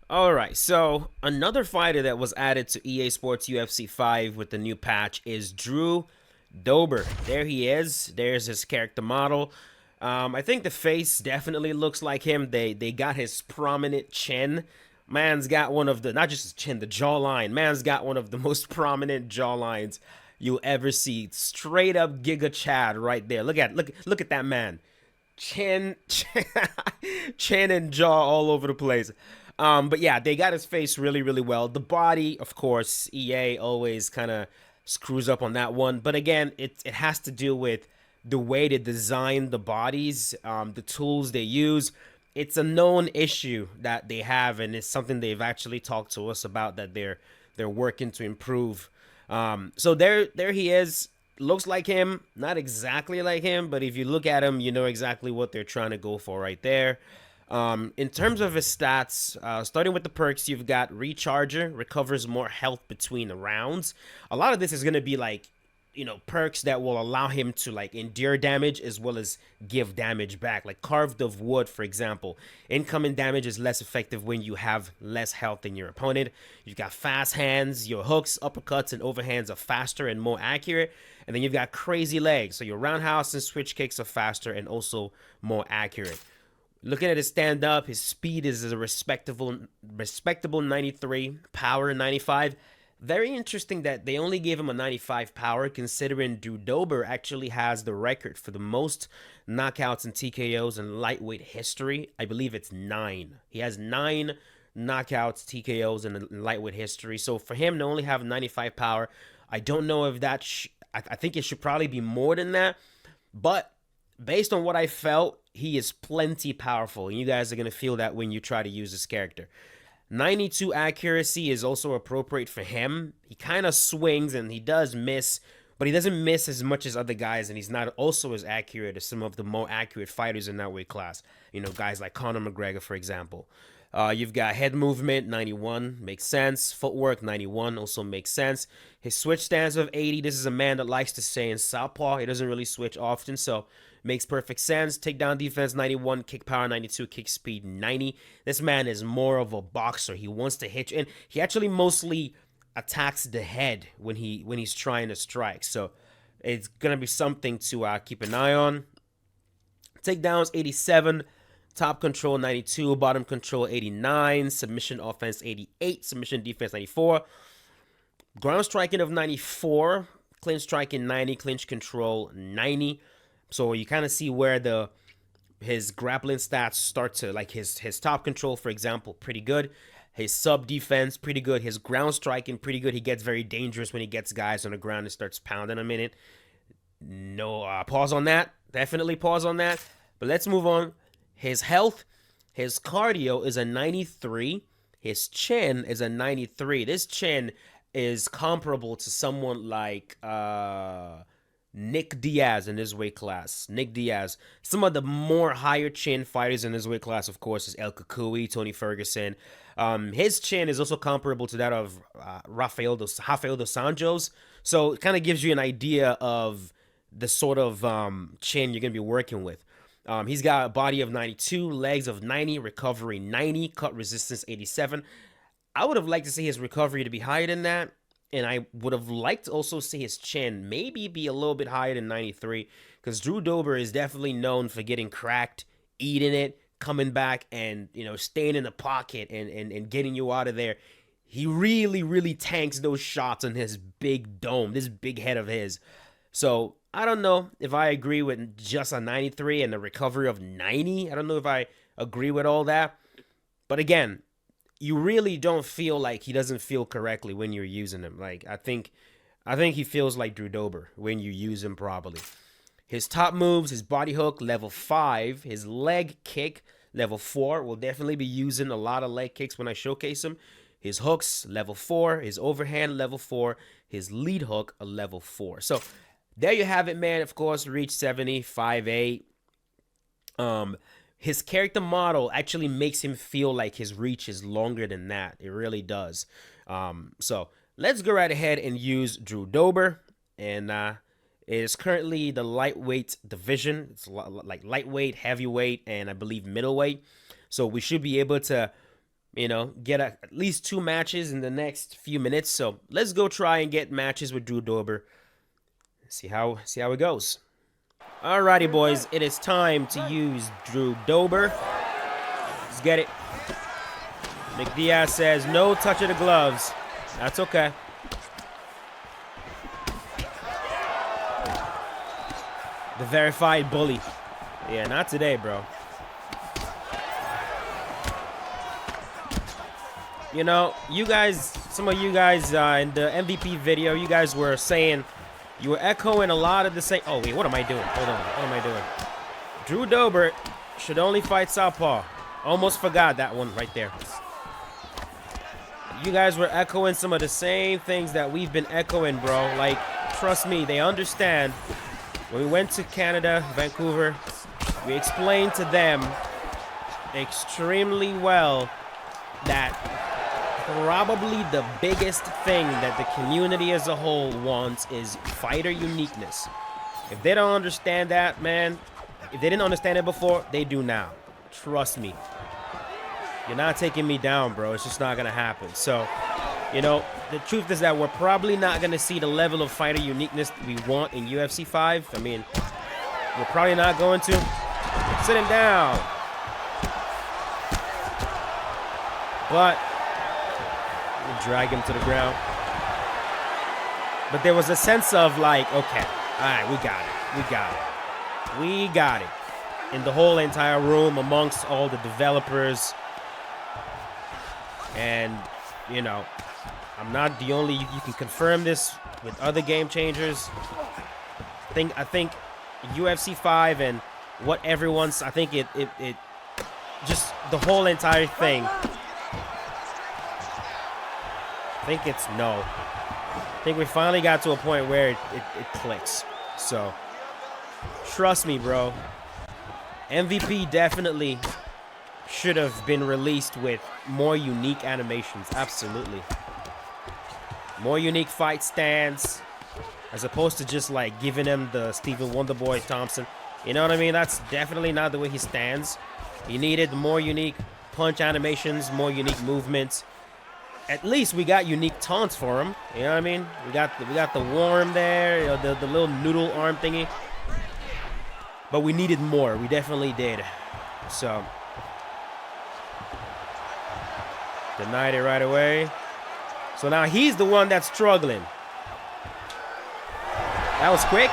All right, so another fighter that was added to EA Sports UFC 5 with the new patch is Drew Dober. There he is. There's his character model. I think the face definitely looks like him. They got his prominent chin. Man's got one of the, not just his chin, the jawline. Man's got one of the most prominent jawlines you'll ever see. Straight up Giga Chad right there. Look at that man. Chin and jaw all over the place. But yeah, they got his face really, really well. The body, of course, EA always kind of screws up on that one. But again, it has to do with the way they design the bodies, the tools they use. It's a known issue that they have, and it's something they've actually talked to us about that they're working to improve. So there he is. Looks like him, not exactly like him, but if you look at him, you know exactly what they're trying to go for right there. In terms of his stats, starting with the perks, you've got Recharger, recovers more health between the rounds. A lot of this is going to be like, perks that will allow him to like endure damage as well as give damage back. Like Carved of Wood, for example. Incoming damage is less effective when you have less health than your opponent. You've got Fast Hands, your hooks, uppercuts, and overhands are faster and more accurate. And then you've got Crazy Legs. So your roundhouse and switch kicks are faster and also more accurate. Looking at his stand up, his speed is a respectable 93, power 95. Very interesting that they only gave him a 95 power, considering Drew Dober actually has the record for the most knockouts and TKOs in lightweight history. I believe it's 9. He has 9 knockouts, TKOs in lightweight history. So for him to only have 95 power, I don't know if that. I think it should probably be more than that. But based on what I felt, he is plenty powerful. And you guys are going to feel that when you try to use this character. 92 accuracy is also appropriate for him. He kind of swings and he does miss, but he doesn't miss as much as other guys, and he's not also as accurate as some of the more accurate fighters in that weight class. Guys like Conor McGregor, for example. You've got head movement, 91, makes sense. Footwork, 91, also makes sense. His switch stance of 80. This is a man that likes to stay in southpaw. He doesn't really switch often, so makes perfect sense. Takedown defense, 91. Kick power, 92. Kick speed, 90. This man is more of a boxer. He wants to hit you, and he actually mostly attacks the head when he's trying to strike. So it's gonna be something to keep an eye on. Takedowns, 87. Top control 92, bottom control 89, submission offense 88, submission defense 94, ground striking of 94, clinch striking 90, clinch control 90. So you kind of see where his grappling stats start to, like his top control, for example, pretty good. His sub defense pretty good. His ground striking pretty good. He gets very dangerous when he gets guys on the ground and starts pounding them in it. No pause on that. Definitely pause on that. But let's move on. His health, his cardio is a 93. His chin is a 93. This chin is comparable to someone like Nick Diaz in his weight class. Nick Diaz. Some of the more higher chin fighters in his weight class, of course, is El Kukui, Tony Ferguson. His chin is also comparable to that of Rafael dos Anjos. So it kind of gives you an idea of the sort of chin you're going to be working with. He's got a body of 92, legs of 90, recovery 90, cut resistance 87. I would have liked to see his recovery to be higher than that, and I would have liked to also see his chin maybe be a little bit higher than 93, because Drew Dober is definitely known for getting cracked, eating it, coming back, and staying in the pocket and getting you out of there. He really, really tanks those shots on his big dome, this big head of his. So I don't know if I agree with just a 93 and the recovery of 90. I don't know if I agree with all that. But again, you really don't feel like he doesn't feel correctly when you're using him. Like I think he feels like Drew Dober when you use him properly. His top moves, his body hook, level 5. His leg kick, level 4. We'll definitely be using a lot of leg kicks when I showcase him. His hooks, level 4. His overhand, level 4. His lead hook, a level 4. So there you have it, man. Of course, reach 70, 5'8". His character model actually makes him feel like his reach is longer than that. It really does. So let's go right ahead and use Drew Dober. And it is currently the lightweight division. It's like lightweight, heavyweight, and I believe middleweight. So we should be able to you know, get at least 2 matches in the next few minutes. So let's go try and get matches with Drew Dober. See how it goes. Alrighty, boys, it is time to use Drew Dober. Let's get it. McDiaz says no touch of the gloves. That's okay. The verified bully. Yeah, not today, bro. You know, you guys, some of you guys in the MVP video, you guys were saying, you were echoing a lot of the same. Oh, wait, what am I doing? Hold on, what am I doing? Drew Dober should only fight southpaw. Almost forgot that one right there. You guys were echoing some of the same things that we've been echoing, bro. Like, trust me, they understand. When we went to Canada, Vancouver, we explained to them extremely well that probably the biggest thing that the community as a whole wants is fighter uniqueness. If they don't understand that, man, if they didn't understand it before, they do now. Trust me. You're not taking me down, bro. It's just not going to happen. So, you know, the truth is that we're probably not going to see the level of fighter uniqueness we want in UFC 5. I mean, we're probably not going to. Sit him down. But we'll drag him to the ground. But there was a sense of like, okay, all right, we got it. We got it. We got it. In the whole entire room amongst all the developers. And, you know, I'm not the only, you can confirm this with other game changers. I think UFC 5 and what everyone's, I think it just the whole entire thing. I think it's no. I think we finally got to a point where it clicks. So, trust me, bro. MVP definitely should have been released with more unique animations. Absolutely. More unique fight stance. As opposed to just like giving him the Stephen Wonderboy Thompson. You know what I mean? That's definitely not the way he stands. He needed more unique punch animations, more unique movements. At least we got unique taunts for him. You know what I mean? We got the worm there, you know, the little noodle arm thingy. But we needed more. We definitely did. So denied it right away. So now he's the one that's struggling. That was quick.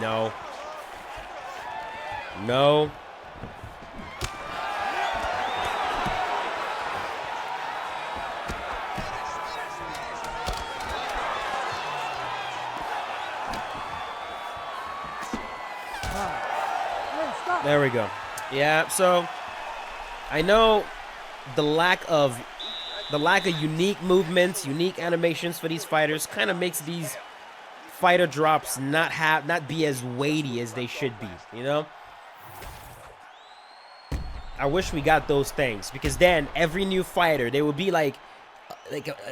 No. No. There we go. Yeah, so I know the lack of unique movements, unique animations for these fighters kind of makes these fighter drops not be as weighty as they should be, you know? I wish we got those things, because then every new fighter, there would be like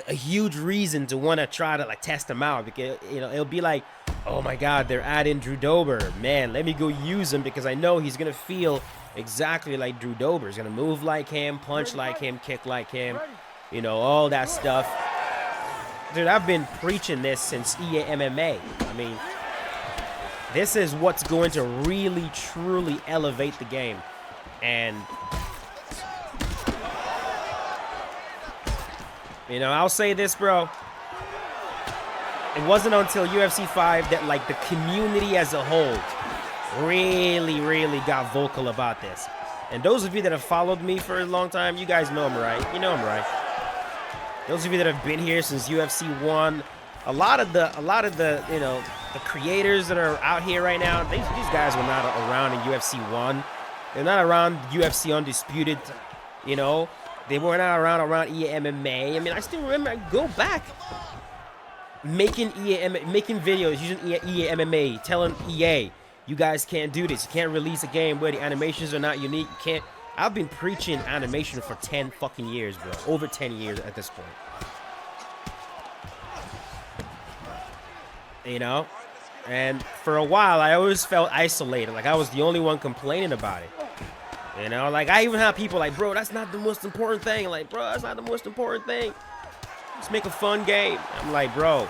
a huge reason to want to try to like test them out, because, you know, it'll be like, oh my god, they're adding Drew Dober, man, let me go use him because I know he's gonna feel exactly like Drew Dober. He's gonna move like him, punch like him, kick like him, you know, all that stuff. Dude, I've been preaching this since EA MMA. I mean, this is what's going to really truly elevate the game. And you know, I'll say this, bro. It wasn't until UFC 5 that like the community as a whole really got vocal about this. And those of you that have followed me for a long time, you guys know I'm right. You know I'm right. Those of you that have been here since UFC 1, a lot of the you know, the creators that are out here right now, these guys were not around in UFC 1. They're not around UFC Undisputed, you know. They were not around EA MMA. I mean, I still remember, I go back making videos using EA MMA, telling EA, you guys can't do this. You can't release a game where the animations are not unique. You can't. I've been preaching animation for 10 fucking years, bro. Over 10 years at this point. You know? And for a while, I always felt isolated. Like I was the only one complaining about it. You know, like I even have people like, bro, that's not the most important thing. Like, bro, that's not the most important thing. Let's make a fun game. I'm like, bro,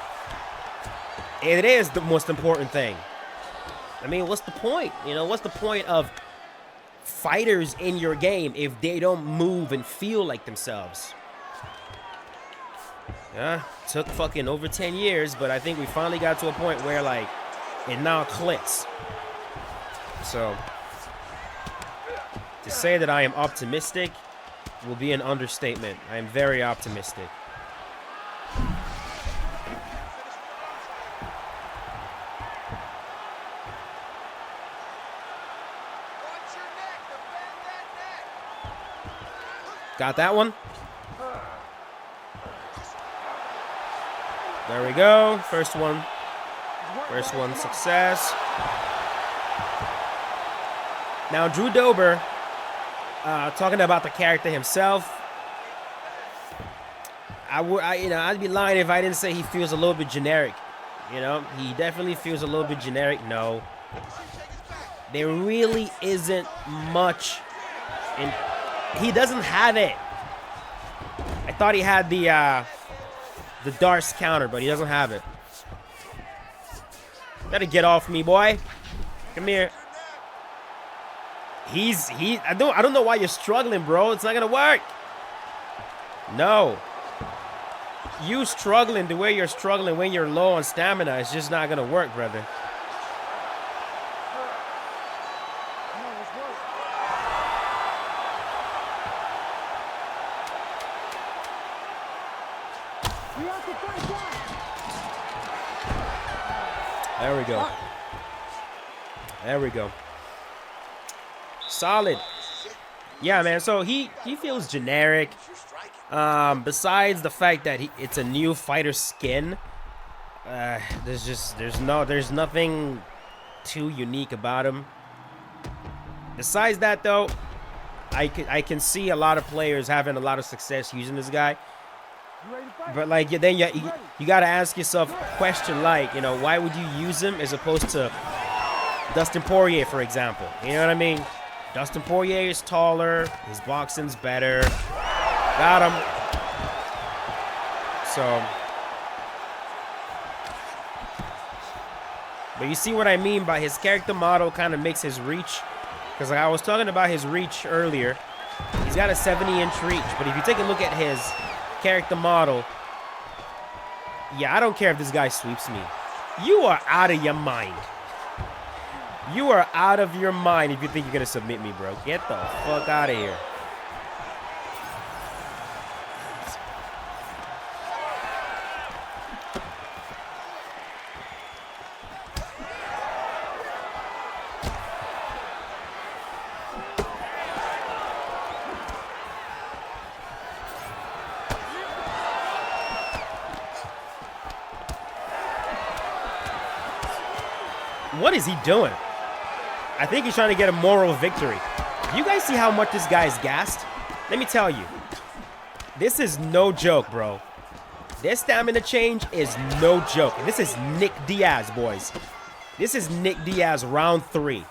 it is the most important thing. I mean, what's the point? You know, what's the point of fighters in your game if they don't move and feel like themselves? Yeah, took fucking over 10 years, but I think we finally got to a point where, like, it now clicks. So, to say that I am optimistic will be an understatement. I am very optimistic. Got that one? There we go. First one. First one, success. Now, Drew Dober, talking about the character himself, I'd be lying if I didn't say he feels a little bit generic. You know, he definitely feels a little bit generic. No, there really isn't much, and he doesn't have it. I thought he had the Darce counter, but he doesn't have it. Gotta get off me, boy. Come here. I don't know why you're struggling, bro. It's not gonna work. No. You struggling the way you're struggling when you're low on stamina is just not gonna work, brother. There we go. There we go. Solid. Yeah, man. So he feels generic. Besides the fact that it's a new fighter skin, there's nothing too unique about him. Besides that, though, I can see a lot of players having a lot of success using this guy. But like then you gotta ask yourself a question like, you know, why would you use him as opposed to Dustin Poirier, for example? You know what I mean? Dustin Poirier is taller, his boxing's better. Got him. So, but you see what I mean by his character model kind of makes his reach, because like I was talking about his reach earlier. He's got a 70-inch reach, but if you take a look at his character model, yeah, I don't care if this guy sweeps me. You are out of your mind. You are out of your mind if you think you're gonna submit me, bro. Get the fuck out of here. What is he doing? I think he's trying to get a moral victory. You guys see how much this guy is gassed? Let me tell you. This is no joke, bro. This stamina change is no joke. And this is Nick Diaz, boys. This is Nick Diaz round 3.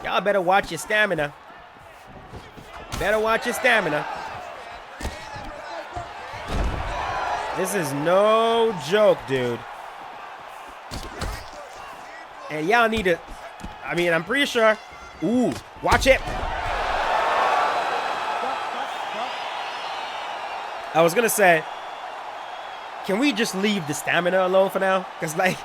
Y'all better watch your stamina. Better watch your stamina. This is no joke, dude. And y'all need to, I mean, I'm pretty sure. Ooh, watch it. I was going to say, can we just leave the stamina alone for now? Because, like,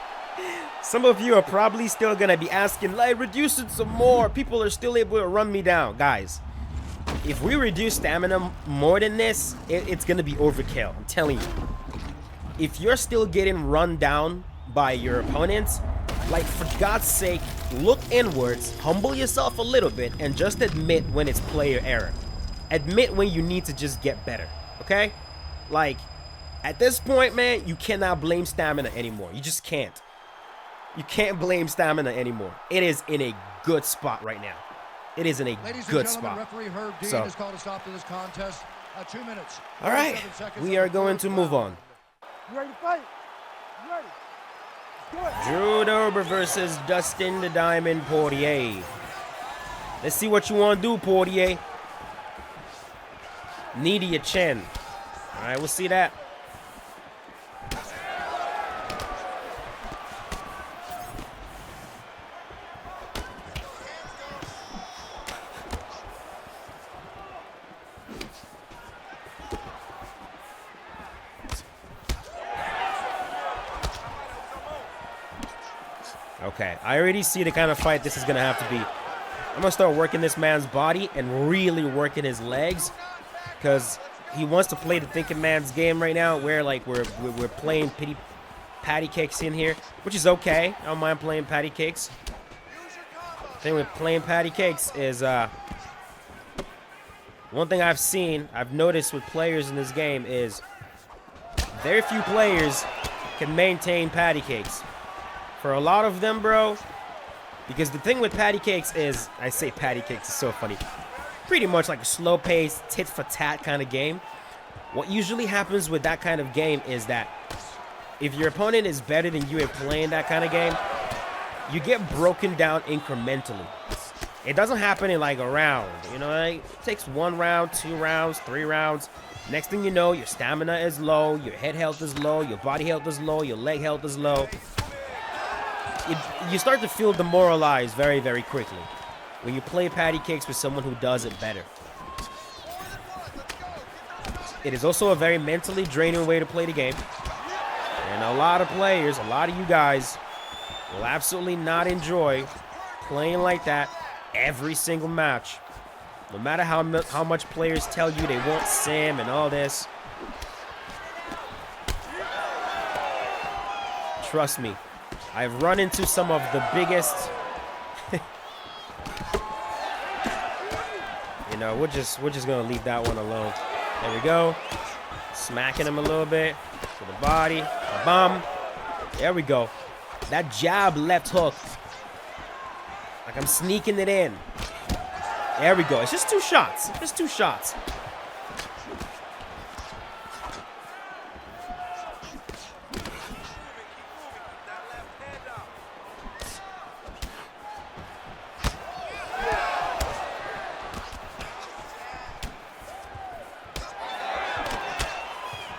some of you are probably still going to be asking, like, reduce it some more. People are still able to run me down. Guys, if we reduce stamina more than this, it's going to be overkill. I'm telling you. If you're still getting run down by your opponents, like, for God's sake, look inwards, humble yourself a little bit, and just admit when it's player error. Admit when you need to just get better, okay? Like, at this point, man, you cannot blame stamina anymore. You just can't. You can't blame stamina anymore. It is in a good spot right now. It is in a good spot. Referee Herb Dean has called a stop to this contest. 2 minutes. All right, we are going to move on. You ready to fight? You ready? Drew Dober versus Dustin the Diamond Poirier. Let's see what you want to do, Poirier. Knee to your chin. All right, we'll see that. Okay, I already see the kind of fight this is going to have to be. I'm going to start working this man's body and really working his legs, because he wants to play the thinking man's game right now, where like we're playing patty cakes in here, which is okay. I don't mind playing patty cakes. The thing with playing patty cakes is one thing I've noticed with players in this game is very few players can maintain patty cakes. For a lot of them, bro, because the thing with patty cakes is, I say patty cakes is so funny, pretty much like a slow-paced, tit-for-tat kind of game. What usually happens with that kind of game is that if your opponent is better than you at playing that kind of game, you get broken down incrementally. It doesn't happen in like a round, you know, like, it takes 1 round, 2 rounds, 3 rounds. Next thing you know, your stamina is low, your head health is low, your body health is low, your leg health is low. You start to feel demoralized very, very quickly when you play patty cakes with someone who does it better. It is also a very mentally draining way to play the game. And a lot of players, a lot of you guys, will absolutely not enjoy playing like that every single match. No matter how much players tell you they want sim and all this. Trust me. I've run into some of the biggest, you know, we're just gonna leave that one alone. There we go. Smacking him a little bit to the body. Bam. There we go. That jab left hook. Like I'm sneaking it in. There we go. It's just 2 shots. Just 2 shots.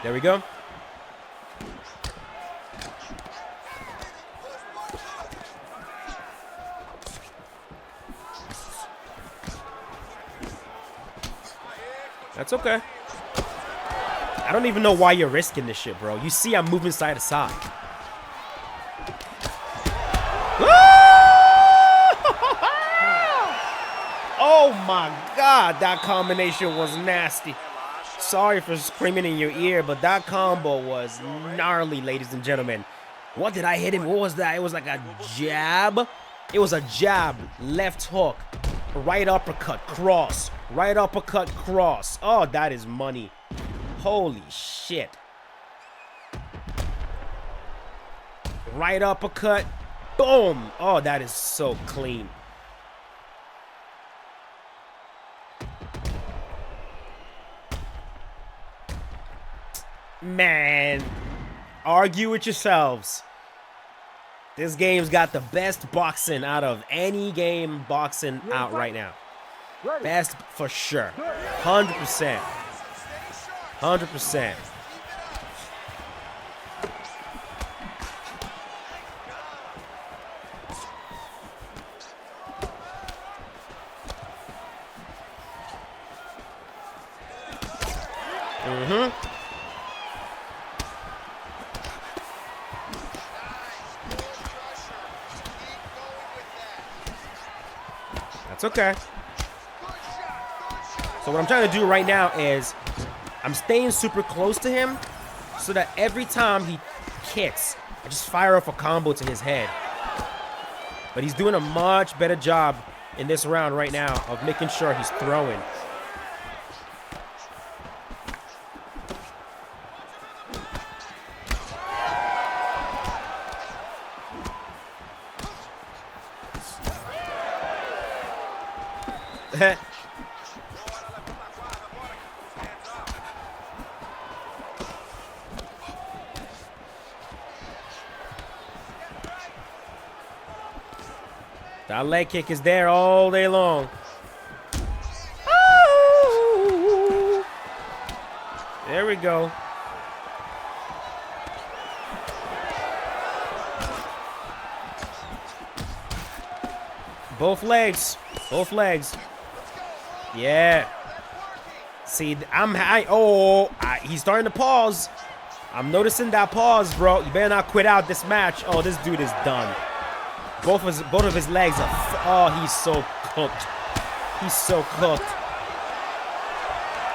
There we go. That's okay. I don't even know why you're risking this shit, bro. You see I'm moving side to side. Oh my God, that combination was nasty. Sorry for screaming in your ear, but that combo was gnarly, ladies and gentlemen. What did I hit him? What was that? It was like a jab. It was a jab, left hook, right uppercut, cross, right uppercut, cross. Oh, that is money. Holy shit. Right uppercut, boom. Oh, that is so clean. Man, argue with yourselves. This game's got the best boxing out of any game boxing out right now. Best for sure. 100%. 100%. That's okay. So what I'm trying to do right now is I'm staying super close to him so that every time he kicks, I just fire off a combo to his head. But he's doing a much better job in this round right now of making sure he's throwing. That leg kick is there all day long. Oh! There we go. Both legs. Both legs. Yeah. See, I'm high. Oh, he's starting to pause. I'm noticing that pause, bro. You better not quit out this match. Oh, this dude is done. Both of his legs are. Oh, he's so cooked. He's so cooked.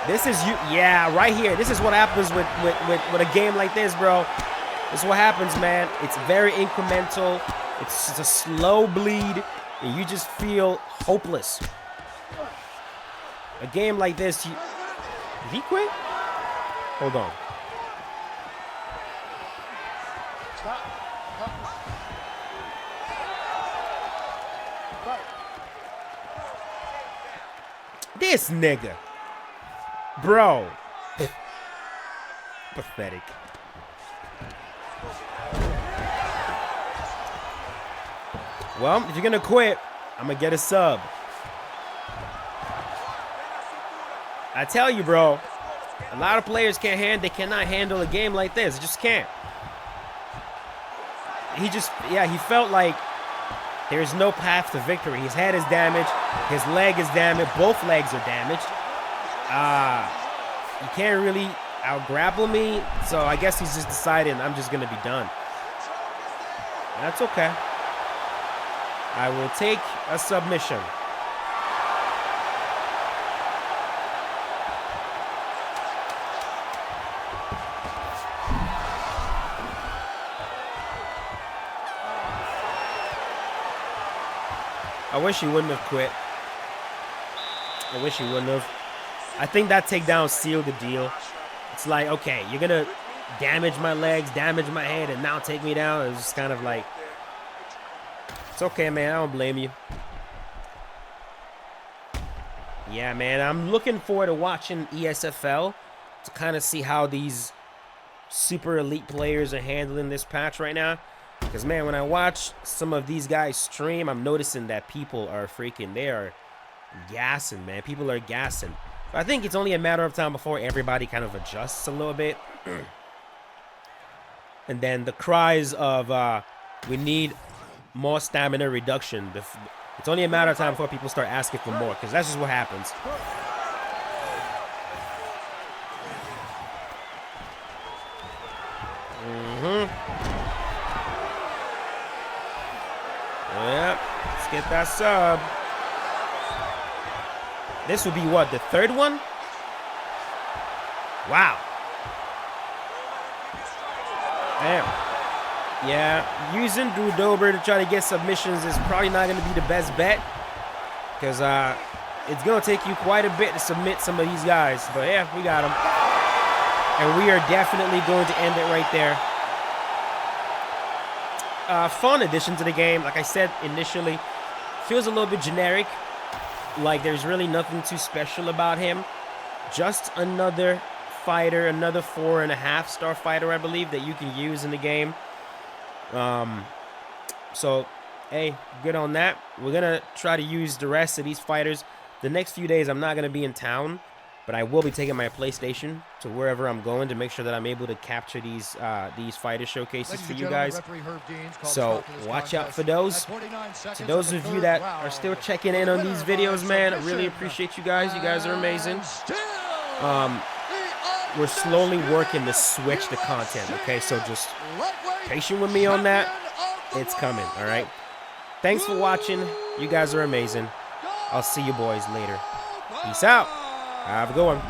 This is you. Yeah, right here. This is what happens with a game like this, bro. This is what happens, man. It's very incremental. It's a slow bleed, and you just feel hopeless. A game like this, did he quit? Hold on. This nigga. Bro. Pathetic. Well, if you're gonna quit, I'm gonna get a sub. I tell you, bro, a lot of players they cannot handle a game like this. Just can't. He felt like there's no path to victory. His head is damaged. His leg is damaged. Both legs are damaged. You can't really out-grapple me, so I guess he's just deciding I'm just going to be done. That's okay. I will take a submission. I wish he wouldn't have quit. I wish he wouldn't have. I think that takedown sealed the deal. It's like, okay, you're going to damage my legs, damage my head, and now take me down. It's just kind of like, it's okay, man. I don't blame you. Yeah, man. I'm looking forward to watching ESFL to kind of see how these super elite players are handling this patch right now. Because, man, when I watch some of these guys stream, I'm noticing that people are they are gassing, man. People are gassing. But I think it's only a matter of time before everybody kind of adjusts a little bit. And then the cries of, we need more stamina reduction. It's only a matter of time before people start asking for more, because that's just what happens. Yep, let's get that sub. This would be what, the third one? Wow. Damn. Yeah, using Drew Dober to try to get submissions is probably not going to be the best bet, because it's going to take you quite a bit to submit some of these guys. But yeah, we got them. And we are definitely going to end it right there. Fun addition to the game. Like I said initially, feels a little bit generic. Like there's really nothing too special about him. Just another fighter, another 4.5-star fighter, I believe, that you can use in the game. So, hey, good on that. We're going to try to use the rest of these fighters. The next few days, I'm not going to be in town, but I will be taking my PlayStation to wherever I'm going to make sure that I'm able to capture these fighter showcases for you guys. So watch out for those. To those of you that are still checking in on these videos, man, I really appreciate you guys. You guys are amazing. We're slowly working to switch the content, okay? So just patient with me on that. It's coming, all right? Thanks for watching. You guys are amazing. I'll see you boys later. Peace out. Have a good one.